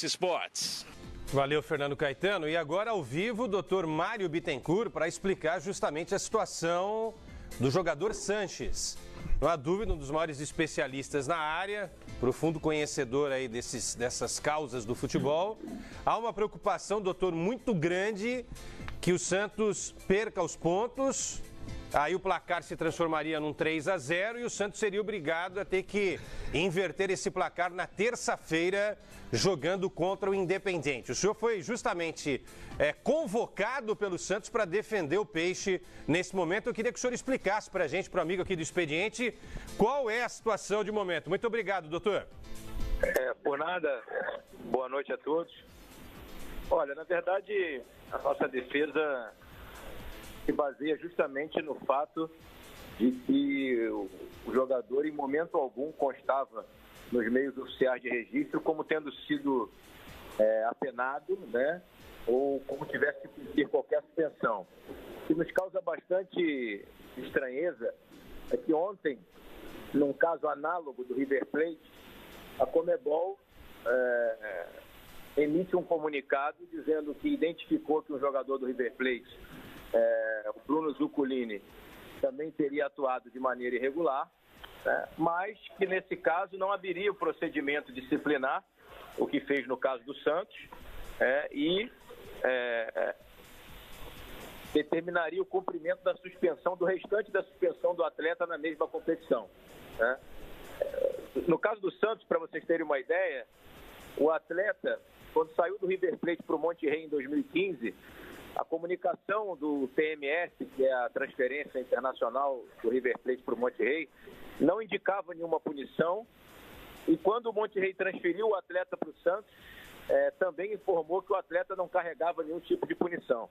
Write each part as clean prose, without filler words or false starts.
Sports. Valeu, Fernando Caetano. E agora, ao vivo, o doutor Mário Bittencourt para explicar justamente a situação do jogador Sanches. Não há dúvida, um dos maiores especialistas na área, profundo conhecedor aí dessas causas do futebol. Há uma preocupação, doutor, muito grande que o Santos perca os pontos. Aí o placar se transformaria num 3-0 e o Santos seria obrigado a ter que inverter esse placar na terça-feira, jogando contra o Independente. O senhor foi justamente convocado pelo Santos para defender o Peixe nesse momento. Eu queria que o senhor explicasse para a gente, para o amigo aqui do Expediente, qual é a situação de momento. Muito obrigado, doutor. Por nada, boa noite a todos. Olha, na verdade, a nossa defesa se baseia justamente no fato de que o jogador, em momento algum, constava nos meios oficiais de registro como tendo sido apenado, né, ou como tivesse que cumprir qualquer suspensão. O que nos causa bastante estranheza é que ontem, num caso análogo do River Plate, a Conmebol emite um comunicado dizendo que identificou que um jogador do River Plate, o Bruno Zuculini, também teria atuado de maneira irregular, mas que nesse caso não haveria o procedimento disciplinar, o que fez no caso do Santos, e determinaria o cumprimento da suspensão, do restante da suspensão do atleta na mesma competição. No caso do Santos, para vocês terem uma ideia, o atleta, quando saiu do River Plate para o Monterrey em 2015, a comunicação do TMS, que é a transferência internacional do River Plate para o Monterrey, não indicava nenhuma punição. E quando o Monterrey transferiu o atleta para o Santos, também informou que o atleta não carregava nenhum tipo de punição.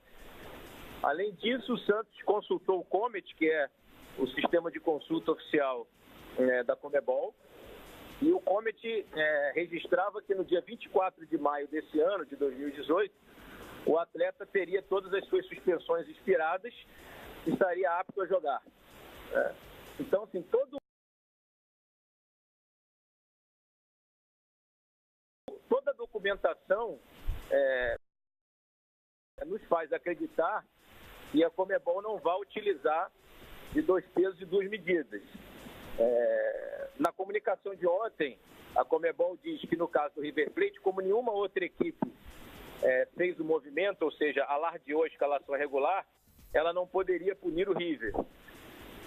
Além disso, o Santos consultou o COMET, que é o sistema de consulta oficial da Conmebol, e o COMET registrava que no dia 24 de maio desse ano, de 2018, o atleta teria todas as suas suspensões expiradas e estaria apto a jogar. Então, assim, toda a documentação nos faz acreditar que a Conmebol não vai utilizar de 2 pesos e 2 medidas. Na comunicação de ontem, a Conmebol diz que no caso do River Plate, como nenhuma outra equipe fez o movimento, ou seja, alardeou a escalação regular, ela não poderia punir o River.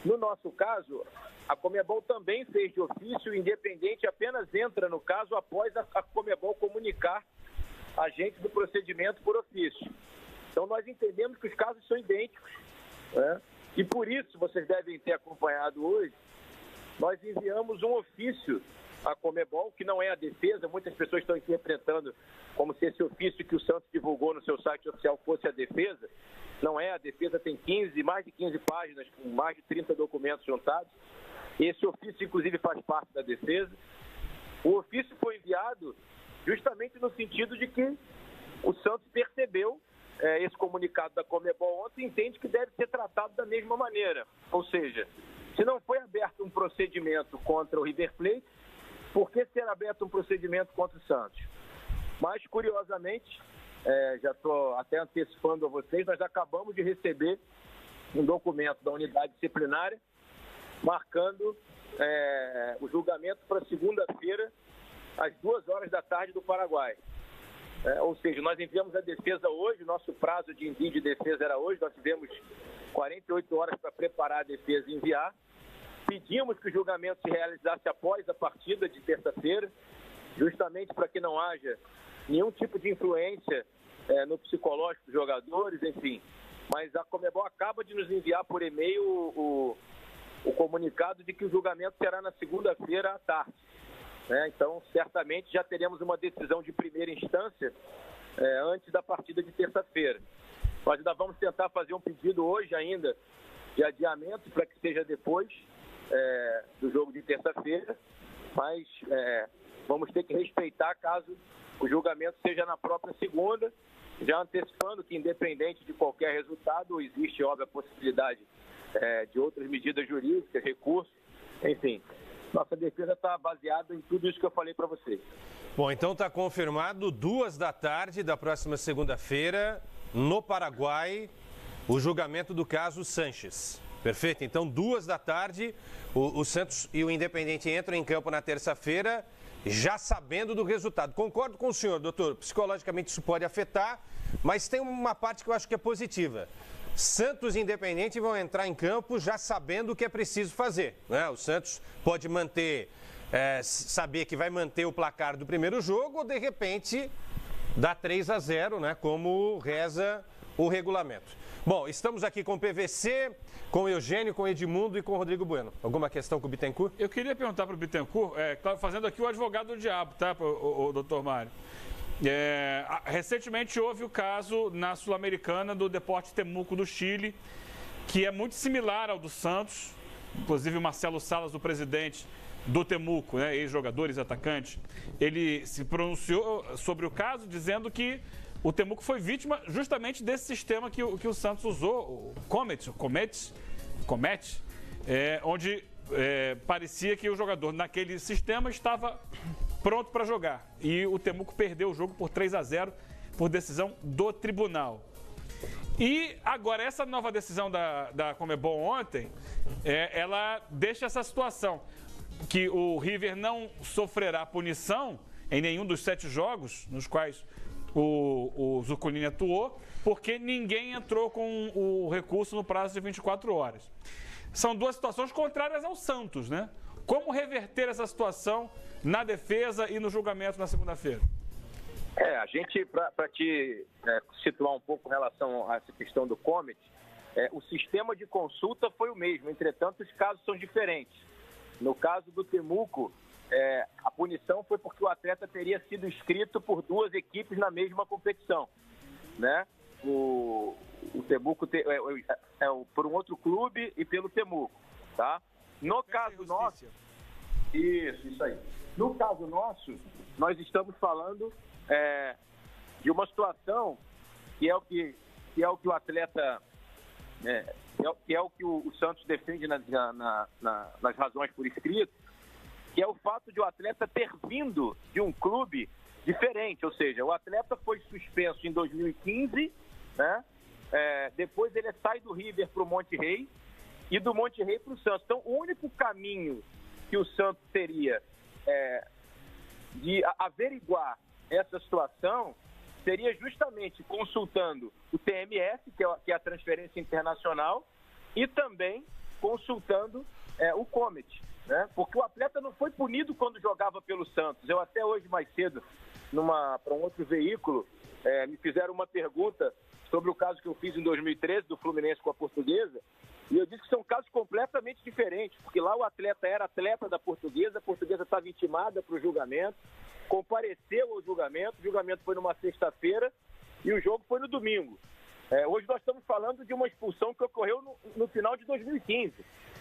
No nosso caso, a Conmebol também fez de ofício, o Independente apenas entra no caso após a Conmebol comunicar a gente do procedimento por ofício. Então nós entendemos que os casos são idênticos, e por isso, vocês devem ter acompanhado hoje, nós enviamos um ofício à Conmebol, que não é a defesa, muitas pessoas estão interpretando como se esse ofício que o Santos divulgou no seu site oficial fosse a defesa. Não é, a defesa tem mais de 15 páginas, com mais de 30 documentos juntados. Esse ofício, inclusive, faz parte da defesa. O ofício foi enviado justamente no sentido de que o Santos percebeu esse comunicado da Conmebol ontem e entende que deve ser tratado da mesma maneira. Ou seja, se não foi aberto um procedimento contra o River Plate, por que ser aberto um procedimento contra o Santos? Mas, curiosamente, já estou até antecipando a vocês, nós acabamos de receber um documento da unidade disciplinária marcando o julgamento para segunda-feira, às 2h da tarde do Paraguai. Ou seja, nós enviamos a defesa hoje, nosso prazo de envio de defesa era hoje, nós tivemos 48 horas para preparar a defesa e enviar. Pedimos que o julgamento se realizasse após a partida de terça-feira, justamente para que não haja nenhum tipo de influência no psicológico dos jogadores, enfim. Mas a Conmebol acaba de nos enviar por e-mail o comunicado de que o julgamento será na segunda-feira à tarde. Então, certamente já teremos uma decisão de primeira instância antes da partida de terça-feira. Nós ainda vamos tentar fazer um pedido hoje ainda de adiamento para que seja depois do jogo de terça-feira, mas vamos ter que respeitar caso o julgamento seja na própria segunda, já antecipando que, independente de qualquer resultado, existe, óbvio, a possibilidade de outras medidas jurídicas, recursos, enfim. Nossa defesa está baseada em tudo isso que eu falei para vocês. Bom, então está confirmado 14h da próxima segunda-feira, no Paraguai, o julgamento do caso Sanches. Perfeito? Então, 14h, o Santos e o Independiente entram em campo na terça-feira, já sabendo do resultado. Concordo com o senhor, doutor. Psicologicamente isso pode afetar, mas tem uma parte que eu acho que é positiva. Santos e Independiente vão entrar em campo já sabendo o que é preciso fazer, né? O Santos pode manter, saber que vai manter o placar do primeiro jogo ou, de repente, dar 3-0, né? Como reza o regulamento. Bom, estamos aqui com o PVC, com o Eugênio, com o Edmundo e com o Rodrigo Bueno. Alguma questão com o Bittencourt? Eu queria perguntar para o Bittencourt, fazendo aqui o advogado do diabo, tá, o doutor Mário? Recentemente houve o caso na Sul-Americana do Deportes Temuco do Chile, que é muito similar ao do Santos. Inclusive o Marcelo Salas, o presidente do Temuco, né, ex-jogador, ex-atacante, ele se pronunciou sobre o caso dizendo que o Temuco foi vítima justamente desse sistema que o Santos usou, o Comete, onde parecia que o jogador naquele sistema estava pronto para jogar. E o Temuco perdeu o jogo por 3-0 por decisão do tribunal. E agora, essa nova decisão da Conmebol ontem, ela deixa essa situação, que o River não sofrerá punição em nenhum dos 7 jogos nos quais o Zuculini atuou, porque ninguém entrou com o recurso no prazo de 24 horas. São duas situações contrárias ao Santos, né? Como reverter essa situação na defesa e no julgamento na segunda-feira? A gente, para te situar um pouco em relação a essa questão do Comete, o sistema de consulta foi o mesmo, entretanto os casos são diferentes. No caso do Temuco, a punição foi porque o atleta teria sido inscrito por 2 equipes na mesma competição, né? O Temuco por um outro clube e pelo Temuco, tá? No caso nosso, isso aí. No caso nosso, nós estamos falando de uma situação que é o que o atleta, que é o que o Santos defende nas razões por escrito, que é o fato de o atleta ter vindo de um clube diferente, ou seja, o atleta foi suspenso em 2015, né? Depois ele sai do River para o Monte Rei e do Monte Rei para o Santos. Então, o único caminho que o Santos teria de averiguar essa situação seria justamente consultando o TMS, que é a transferência internacional, e também consultando o Comete, né? Porque o atleta não foi punido quando jogava pelo Santos. Eu até hoje, mais cedo, para um outro veículo, me fizeram uma pergunta sobre o caso que eu fiz em 2013 do Fluminense com a Portuguesa, e eu disse que são casos completamente diferentes, porque lá o atleta era atleta da Portuguesa, a Portuguesa estava intimada para o julgamento, compareceu ao julgamento, o julgamento foi numa sexta-feira e o jogo foi no domingo. Hoje nós estamos falando de uma expulsão que ocorreu no final de 2015,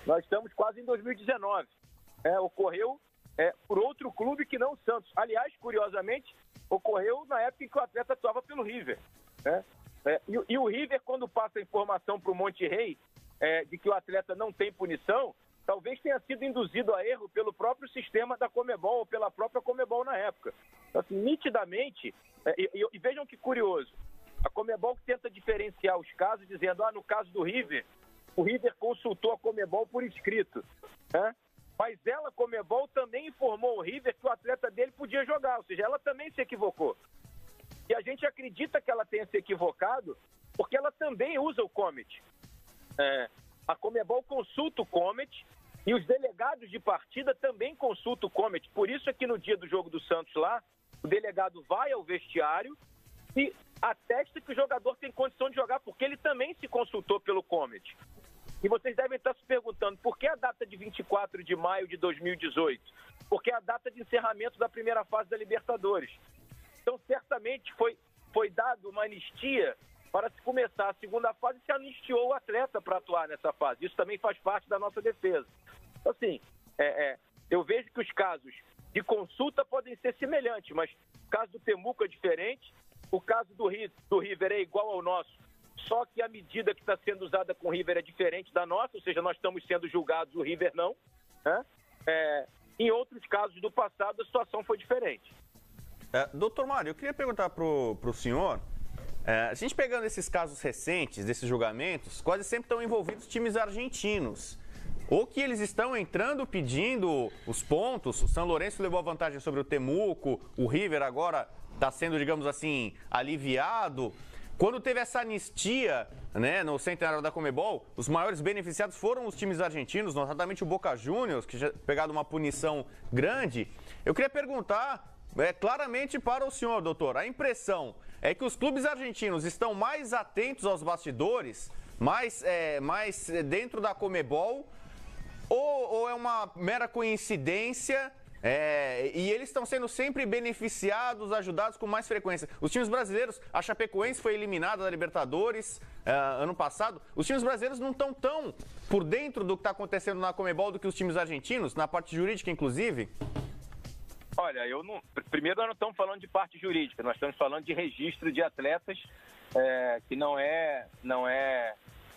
nós estamos quase em 2019. Ocorreu por outro clube que não o Santos. Aliás, curiosamente, ocorreu na época em que o atleta atuava pelo River, né? E o River, quando passa a informação para o Monte Rei de que o atleta não tem punição, talvez tenha sido induzido a erro pelo próprio sistema da Conmebol ou pela própria Conmebol na época. Então, assim, nitidamente, e vejam que curioso, a Conmebol tenta diferenciar os casos dizendo, no caso do River, o River consultou a Conmebol por escrito, né? Mas ela, Conmebol, também informou o River que o atleta dele podia jogar, ou seja, ela também se equivocou. E a gente acredita que ela tenha se equivocado porque ela também usa o Comete. A Conmebol consulta o Comete e os delegados de partida também consultam o Comete. Por isso é que no dia do jogo do Santos lá, o delegado vai ao vestiário e atesta que o jogador tem condição de jogar, porque ele também se consultou pelo Comete. E vocês devem estar se perguntando, por que a data de 24 de maio de 2018? Porque é a data de encerramento da primeira fase da Libertadores. Então, certamente foi dado uma anistia para se começar a segunda fase e se anistiou o atleta para atuar nessa fase. Isso também faz parte da nossa defesa. Então, assim, eu vejo que os casos de consulta podem ser semelhantes, mas o caso do Temuco é diferente, o caso do River é igual ao nosso, só que a medida que está sendo usada com o River é diferente da nossa, ou seja, nós estamos sendo julgados, o River não, né? Em outros casos do passado, a situação foi diferente. Doutor Mário, eu queria perguntar para o senhor, a gente pegando esses casos recentes, desses julgamentos, quase sempre estão envolvidos times argentinos. Ou que eles estão entrando pedindo os pontos, o São Lourenço levou a vantagem sobre o Temuco, o River agora está sendo, digamos assim, aliviado. Quando teve essa anistia, né, no centenário da Conmebol, os maiores beneficiados foram os times argentinos, notadamente o Boca Juniors, que já pegaram uma punição grande. Eu queria perguntar claramente para o senhor, doutor, a impressão é que os clubes argentinos estão mais atentos aos bastidores, mais dentro da Conmebol, ou é uma mera coincidência e eles estão sendo sempre beneficiados, ajudados com mais frequência? Os times brasileiros, a Chapecoense foi eliminada da Libertadores ano passado, os times brasileiros não estão tão por dentro do que está acontecendo na Conmebol do que os times argentinos, na parte jurídica inclusive? Olha, primeiro nós não estamos falando de parte jurídica, nós estamos falando de registro de atletas, que não é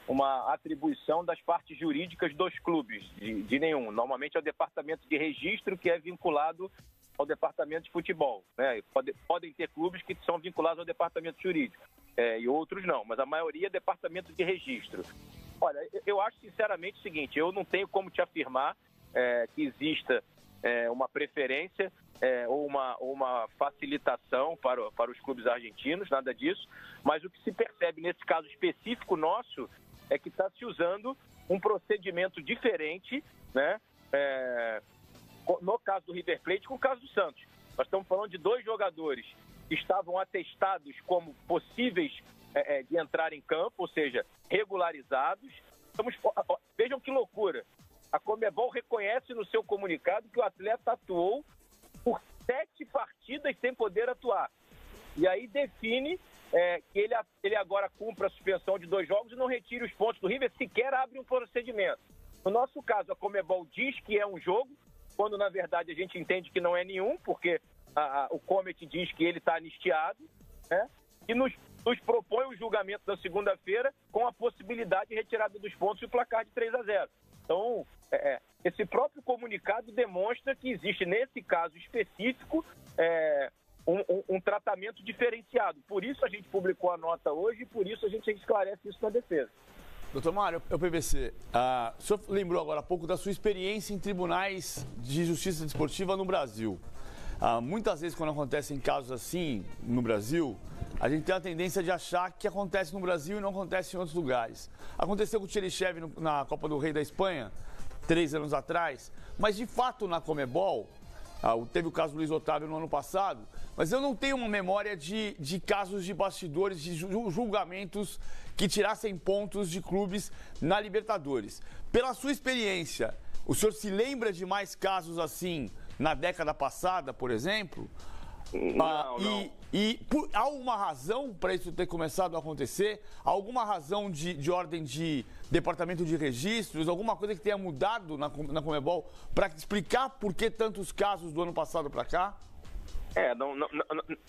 uma atribuição das partes jurídicas dos clubes, de nenhum. Normalmente é o departamento de registro que é vinculado ao departamento de futebol, né? Podem ter clubes que são vinculados ao departamento jurídico, e outros não, mas a maioria é departamento de registro. Olha, eu acho sinceramente o seguinte, eu não tenho como te afirmar que exista uma preferência ou uma facilitação para os clubes argentinos, nada disso, mas o que se percebe nesse caso específico nosso é que está se usando um procedimento diferente, né? No caso do River Plate com o caso do Santos. Nós estamos falando de 2 jogadores que estavam atestados como possíveis de entrar em campo, ou seja, regularizados. Vejam que loucura. A Conmebol reconhece no seu comunicado que o atleta atuou por 7 partidas sem poder atuar. E aí define que ele agora cumpra a suspensão de 2 jogos e não retire os pontos do River, sequer abre um procedimento. No nosso caso, a Conmebol diz que é um jogo, quando na verdade a gente entende que não é nenhum, porque o Comet diz que ele está anistiado, né? E nos propõe o julgamento da segunda-feira com a possibilidade de retirada dos pontos e o placar de 3-0. Então, esse próprio comunicado demonstra que existe, nesse caso específico, um tratamento diferenciado. Por isso a gente publicou a nota hoje e por isso a gente esclarece isso na defesa. Doutor Mário, é o PVC. O senhor lembrou agora há pouco da sua experiência em tribunais de justiça desportiva no Brasil. Muitas vezes, quando acontecem casos assim no Brasil, a gente tem a tendência de achar que acontece no Brasil e não acontece em outros lugares. Aconteceu com o Tcherichev na Copa do Rei da Espanha, 3 anos atrás, mas de fato na Conmebol, teve o caso do Luiz Otávio no ano passado, mas eu não tenho uma memória de casos de bastidores, de julgamentos que tirassem pontos de clubes na Libertadores. Pela sua experiência, o senhor se lembra de mais casos assim na década passada, por exemplo? Não. Há uma razão para isso ter começado a acontecer? Alguma razão de ordem de departamento de registros? Alguma coisa que tenha mudado na Conmebol para explicar por que tantos casos do ano passado para cá?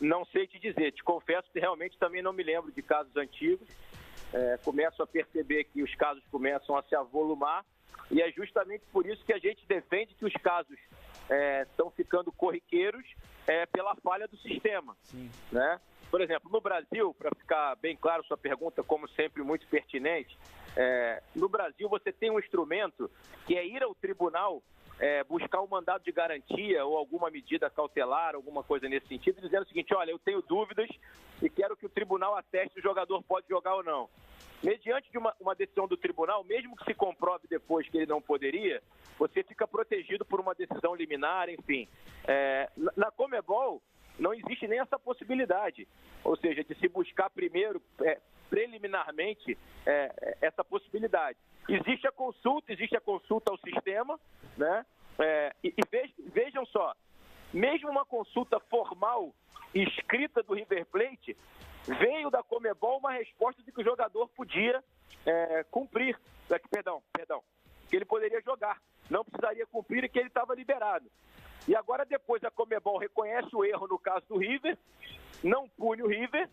Não sei te dizer. Te confesso que realmente também não me lembro de casos antigos. Começo a perceber que os casos começam a se avolumar e é justamente por isso que a gente defende que os casos estão ficando corriqueiros pela falha do sistema. Sim. Né? Por exemplo, no Brasil, para ficar bem claro sua pergunta, como sempre muito pertinente, no Brasil você tem um instrumento que é ir ao tribunal buscar um mandado de garantia ou alguma medida cautelar, alguma coisa nesse sentido, dizendo o seguinte: olha, eu tenho dúvidas e quero que o tribunal ateste se o jogador pode jogar ou não. Mediante de uma decisão do tribunal, mesmo que se comprove depois que ele não poderia, você fica protegido por uma decisão liminar, enfim. Na Conmebol, não existe nem essa possibilidade, ou seja, de se buscar primeiro, preliminarmente, essa possibilidade. Existe a consulta ao sistema, né? E vejam só, mesmo uma consulta formal escrita do River Plate, veio da Conmebol uma resposta de que o jogador podia cumprir, que ele poderia jogar, não precisaria cumprir e que ele estava liberado. E agora depois a Conmebol reconhece o erro no caso do River, não pune o River,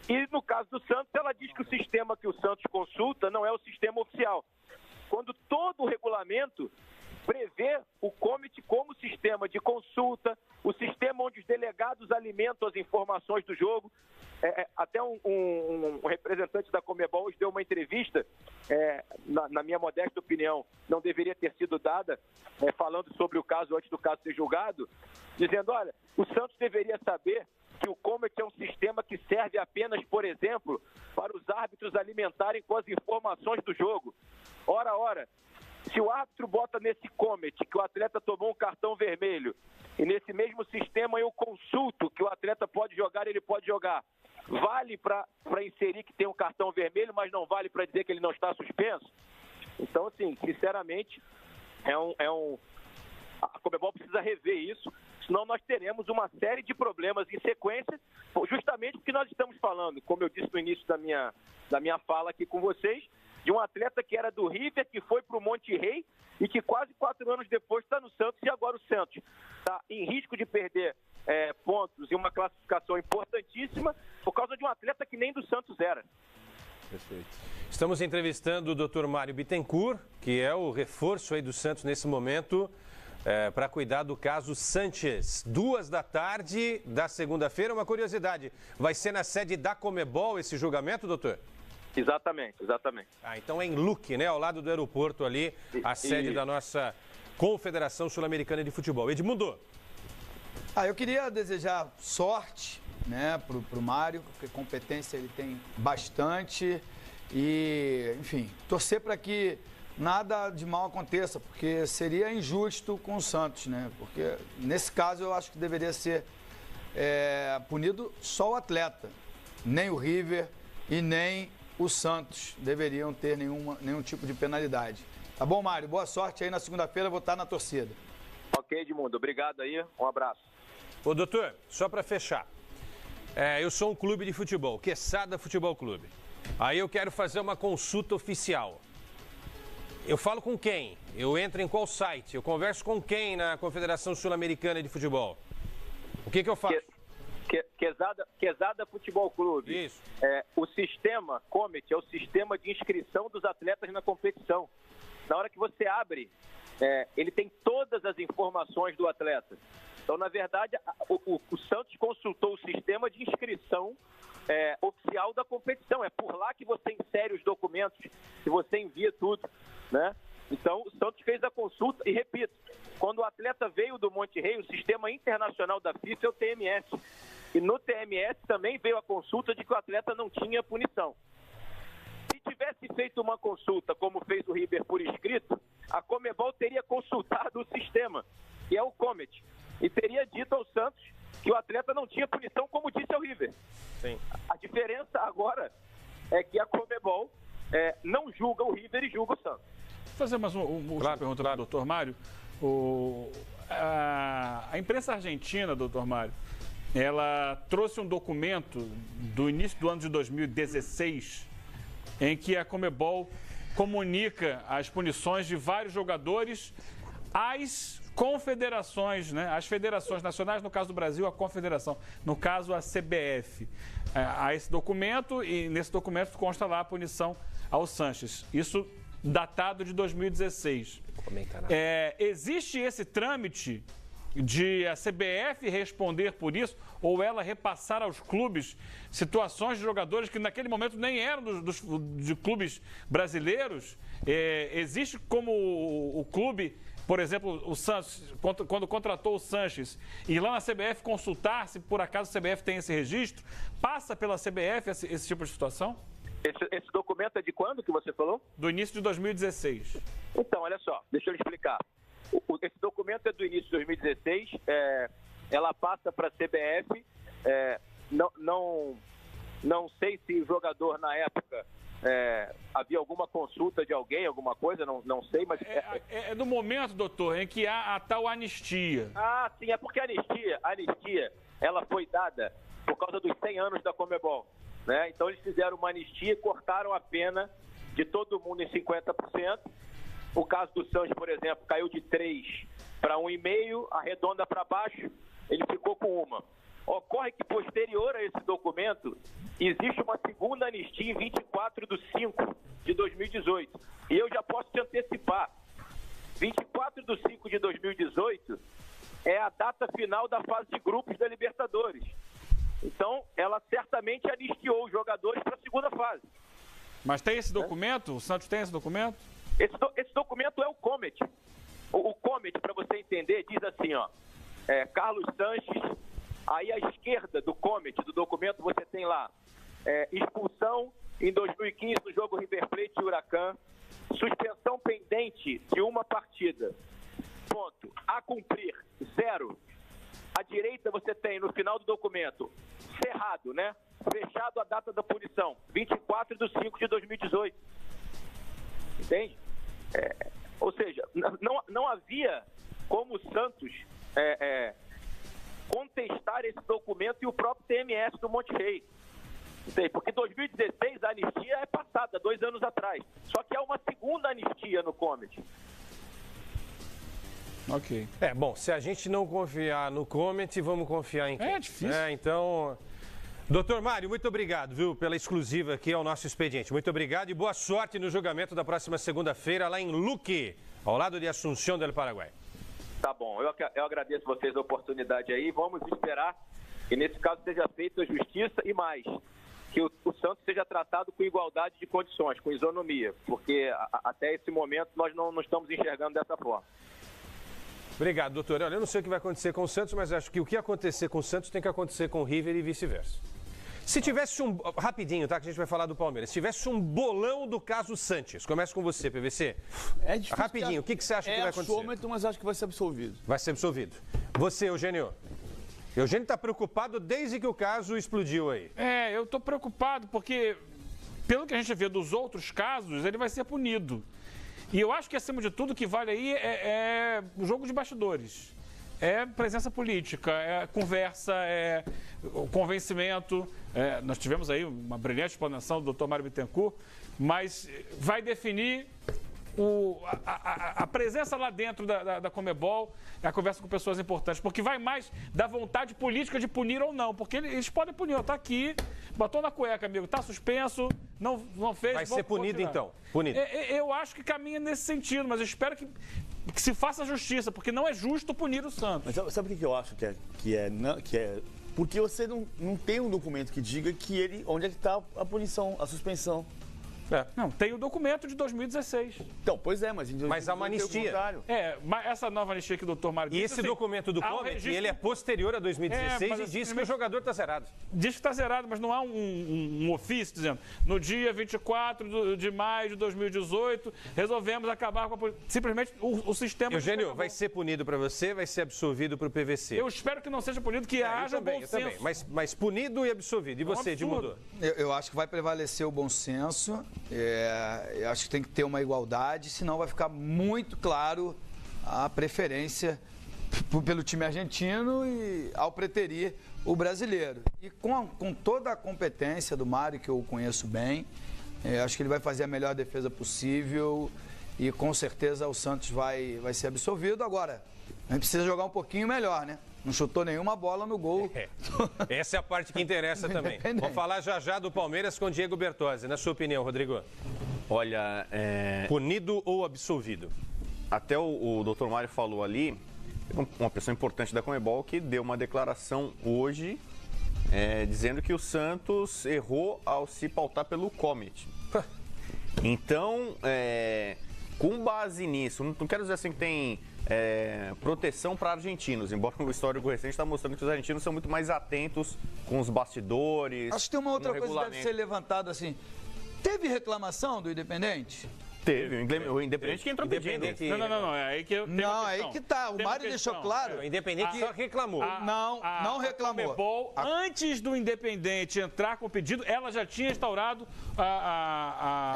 e no caso do Santos ela diz que o sistema que o Santos consulta não é o sistema oficial. Quando todo o regulamento prever o COMIT como sistema de consulta, o sistema onde os delegados alimentam as informações do jogo. Até um representante da Conmebol hoje deu uma entrevista, na minha modesta opinião, não deveria ter sido dada, falando sobre o caso antes do caso ser julgado, dizendo, olha, o Santos deveria saber que o COMIT é um sistema que serve apenas, por exemplo, para os árbitros alimentarem com as informações do jogo. Ora, se o árbitro bota nesse COMIT que o atleta tomou um cartão vermelho, e nesse mesmo sistema eu consulto que o atleta pode jogar, ele pode jogar, vale para inserir que tem um cartão vermelho, mas não vale para dizer que ele não está suspenso? Então, assim, sinceramente, a Conmebol precisa rever isso, senão nós teremos uma série de problemas em sequência, justamente porque nós estamos falando, como eu disse no início da minha fala aqui com vocês, de um atleta que era do River, que foi para o Monterrey e que quase 4 anos depois está no Santos, e agora o Santos está em risco de perder pontos e uma classificação importantíssima por causa de um atleta que nem do Santos era. Perfeito. Estamos entrevistando o Dr. Mário Bittencourt, que é o reforço aí do Santos nesse momento, para cuidar do caso Sanches. 14h da segunda-feira. Uma curiosidade, vai ser na sede da Conmebol esse julgamento, doutor? Exatamente. Então é em Luque, né? Ao lado do aeroporto ali, a sede da nossa Confederação Sul-Americana de Futebol. Edmundo. Eu queria desejar sorte, né, pro Mário, porque competência ele tem bastante e, enfim, torcer para que nada de mal aconteça, porque seria injusto com o Santos, né? Porque nesse caso eu acho que deveria ser punido só o atleta, nem o River e nem o Santos deveriam ter nenhum tipo de penalidade. Tá bom, Mário? Boa sorte aí na segunda-feira, vou estar na torcida. Ok, Edmundo. Obrigado aí. Um abraço. Ô, doutor, só para fechar. Eu sou um clube de futebol, Quesada Futebol Clube. Aí eu quero fazer uma consulta oficial. Eu falo com quem? Eu entro em qual site? Eu converso com quem na Confederação Sul-Americana de Futebol? O que eu faço? Quesada Futebol Clube. Isso. O sistema COMIT é o sistema de inscrição dos atletas na competição. Na hora que você abre, ele tem todas as informações do atleta. Então, na verdade, o Santos consultou o sistema de inscrição oficial da competição. É por lá que você insere os documentos, que você envia tudo, né? Então, o Santos fez a consulta e, repito, quando o atleta veio do Monterrey, o sistema internacional da FIFA é o TMS. E no TMS também veio a consulta de que o atleta não tinha punição. Se tivesse feito uma consulta, como fez o River por escrito, a Conmebol teria consultado o sistema, que é o COMIT, e teria dito ao Santos que o atleta não tinha punição, como disse ao River. Sim. A diferença agora é que a Conmebol não julga o River e julga o Santos. Vou fazer mais uma pergunta para o doutor Mário. A imprensa argentina, doutor Mário, ela trouxe um documento do início do ano de 2016 em que a Conmebol comunica as punições de vários jogadores às confederações, né? As federações nacionais, no caso do Brasil, a confederação, no caso a CBF. Há esse documento e nesse documento consta lá a punição ao Sanches. Isso datado de 2016. Existe esse trâmite de a CBF responder por isso ou ela repassar aos clubes situações de jogadores que naquele momento nem eram de clubes brasileiros? Existe como o clube, por exemplo, o Santos, quando contratou o Sanches, e lá na CBF consultar se por acaso a CBF tem esse registro, passa pela CBF esse tipo de situação? Esse documento é de quando que você falou? Do início de 2016. Então, olha só, deixa eu lhe explicar. Esse documento é do início de 2016, ela passa para a CBF, não sei se o jogador na época havia alguma consulta de alguém, alguma coisa, não sei, mas... É do momento, doutor, em que há a tal anistia. Ah, sim, é porque a anistia, ela foi dada por causa dos 100 anos da Conmebol, né? Então eles fizeram uma anistia e cortaram a pena de todo mundo em 50%. O caso do Sanches, por exemplo, caiu de 3 para 1,5, arredonda para baixo, ele ficou com 1. Ocorre que, posterior a esse documento, existe uma segunda anistia em 24/5 de 2018. E eu já posso te antecipar. 24/5 5 de 2018 é a data final da fase de grupos da Libertadores. Então, ela certamente anistiou os jogadores para a segunda fase. Mas tem esse documento? O Santos tem esse documento? Esse documento é o Comet. O Comet, para você entender, diz assim, ó, Carlos Sanches, aí à esquerda do Comet, do documento, você tem lá, expulsão em 2015 no jogo River Plate e Huracan, suspensão pendente de uma partida, ponto, a cumprir, 0. À direita você tem, no final do documento, cerrado, né? Fechado a data da punição, 24 de 5 de 2018. Entende? Ou seja, não havia como o Santos contestar esse documento e o próprio TMS do Monte Rei. Entende? Porque 2016 a anistia é passada, 2 anos atrás. Só que há uma segunda anistia no Comet. Ok. Bom, se a gente não confiar no Comet, vamos confiar em quem? É difícil. Então, doutor Mário, muito obrigado, viu, pela exclusiva aqui ao nosso expediente. Muito obrigado e boa sorte no julgamento da próxima segunda-feira lá em Luque, ao lado de Assunção del Paraguai. Tá bom, eu agradeço vocês a oportunidade aí. Vamos esperar que nesse caso seja feita a justiça e mais, que o Santos seja tratado com igualdade de condições, com isonomia, porque até esse momento nós não estamos enxergando dessa forma. Obrigado, doutor. Olha, eu não sei o que vai acontecer com o Santos, mas acho que o que acontecer com o Santos tem que acontecer com o River e vice-versa. Se tivesse rapidinho, tá, que a gente vai falar do Palmeiras. Se tivesse um bolão do caso Sanches, começa com você, PVC. É difícil. Rapidinho, o que você acha que vai acontecer? É mas acho que vai ser absolvido. Vai ser absolvido. Você, Eugênio. Eugênio está preocupado desde que o caso explodiu aí. Eu estou preocupado porque, pelo que a gente vê dos outros casos, ele vai ser punido. E eu acho que, acima de tudo, o que vale aí é o jogo de bastidores. É presença política, é conversa, é o convencimento. Nós tivemos aí uma brilhante explanação do Dr. Mário Bittencourt, mas vai definir a presença lá dentro da Conmebol, a conversa com pessoas importantes, porque vai mais da vontade política de punir ou não, porque eles podem punir, tá aqui, botou na cueca, amigo, tá suspenso, não fez... Vai ser punido então, punido. Eu acho que caminha nesse sentido, mas eu espero que se faça justiça, porque não é justo punir o Santos. Mas sabe o que eu acho que é? Porque você não tem um documento que diga onde é que está a punição, a suspensão. Não, tem o documento de 2016. Então, pois é, mas há uma anistia. Mas essa nova anistia que o doutor Mário disse... E esse documento do Comet, ele é posterior a 2016 e diz que o jogador está zerado. Diz que está zerado, mas não há um ofício dizendo, no dia 24 de maio de 2018, resolvemos acabar com a... Simplesmente o sistema... Eugênio, vai ser punido para você, vai ser absolvido para o PVC. Eu espero que não seja punido, que haja bom senso. Mas punido e absolvido. E você, Edmundo? Eu acho que vai prevalecer o bom senso. Eu acho que tem que ter uma igualdade, senão vai ficar muito claro a preferência pelo time argentino e ao preterir o brasileiro. E com toda a competência do Mário, que eu conheço bem, acho que ele vai fazer a melhor defesa possível e com certeza o Santos vai ser absolvido. Agora, a gente precisa jogar um pouquinho melhor, né? Não chutou nenhuma bola no gol. Essa é a parte que interessa também. Vou falar já do Palmeiras com Diego Bertozzi. Na sua opinião, Rodrigo? Olha, punido ou absolvido? Até o doutor Mário falou ali, uma pessoa importante da Conmebol que deu uma declaração hoje dizendo que o Santos errou ao se pautar pelo Comet. Então, com base nisso, não quero dizer assim que tem... proteção para argentinos, embora o histórico recente está mostrando que os argentinos são muito mais atentos com os bastidores. Acho que tem uma outra coisa que deve ser levantada assim. Teve reclamação do Independente? Teve, o Independente que entrou pedindo. Não, é aí que eu tenho Não, aí que tá, o Mário deixou claro. O Independente só reclamou. Não reclamou. Conmebol, antes do Independente entrar com o pedido, ela já tinha instaurado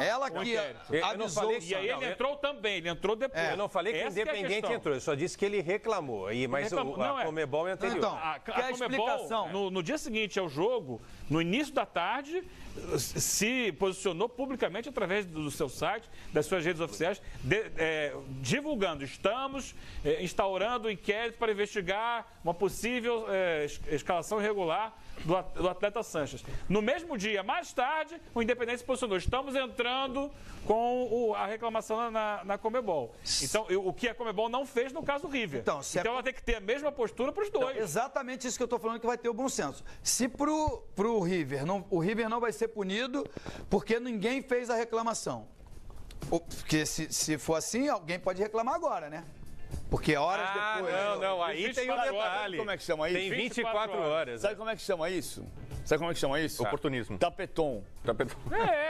ela que avisou. E aí ele entrou também, ele entrou depois. Eu não falei que o Independente entrou, eu só disse que ele reclamou. Mas a Conmebol é anterior. Então, a Conmebol, no dia seguinte ao jogo, no início da tarde, se posicionou publicamente através do seu site, das suas redes oficiais, divulgando, estamos instaurando um inquérito para investigar uma possível escalação irregular do atleta Sanches. No mesmo dia, mais tarde, o Independente se posicionou. Estamos entrando com a reclamação na Conmebol. Então, o que a Conmebol não fez no caso do River. Então ela tem que ter a mesma postura para os dois. Então, exatamente isso que eu estou falando, que vai ter o bom senso. Se pro River, o River não vai ser punido porque ninguém fez a reclamação. Porque se for assim, alguém pode reclamar agora, né? Porque horas depois... Não, aí tem um detalhe. Como é que chama isso? Tem 24 horas. Sabe como é que chama isso? Oportunismo. Tapetom.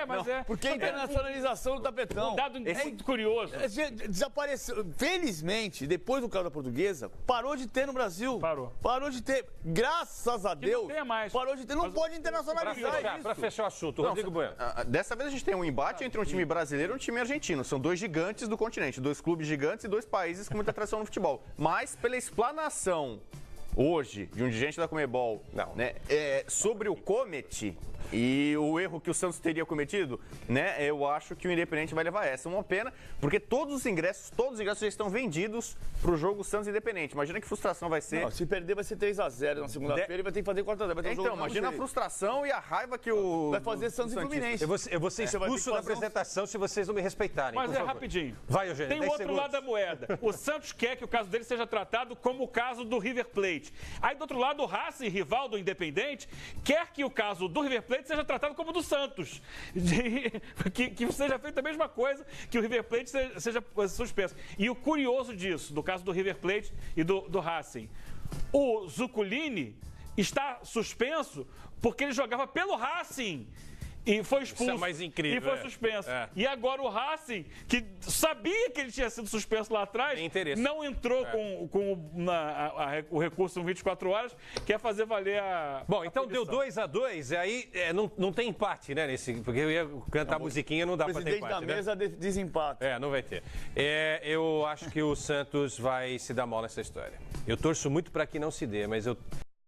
Mas é. Porque a internacionalização do tapetão. Um dado muito curioso. Desapareceu. Felizmente, depois do caso da Portuguesa, parou de ter no Brasil. Parou de ter. Graças a Deus. Não tem mais. Parou de ter. Não pode internacionalizar isso. Para fechar o assunto, Rodrigo Bueno. Dessa vez a gente tem um embate entre um time brasileiro e um time argentino. São dois gigantes do continente, dois clubes gigantes e dois países com muita tradição no futebol. Mas pela explanação hoje de um dirigente da Conmebol, né, sobre o Cometi e o erro que o Santos teria cometido, né, eu acho que o Independente vai levar essa. Uma pena, porque todos os ingressos já estão vendidos para o jogo Santos Independente. Imagina que frustração vai ser. Se perder vai ser 3-0 na segunda-feira e vai ter que fazer 4-0. Então, imagina a frustração e a raiva que o... Vai fazer Santos e Fluminense. Eu vou ser expulso da apresentação se vocês não me respeitarem. Mas rapidinho. Vai, Eugênio. Tem o outro lado da moeda. O Santos quer que o caso dele seja tratado como o caso do River Plate. Aí, do outro lado, o Racing, rival do Independente, quer que o caso do River Plate seja tratado como o do Santos. Que seja feita a mesma coisa, que o River Plate seja suspenso. E o curioso disso, do caso do River Plate e do Racing, o Zuculini está suspenso porque ele jogava pelo Racing. E foi expulso. Isso é mais incrível. E foi suspenso. E agora o Racing, que sabia que ele tinha sido suspenso lá atrás, não entrou com o recurso em 24 horas, quer fazer valer a... Bom, então deu 2-2, aí não tem empate, né? Porque eu ia cantar musiquinha, não dá pra ter empate. O presidente da mesa desempate. Não vai ter. Eu acho que o Santos vai se dar mal nessa história. Eu torço muito pra que não se dê, mas eu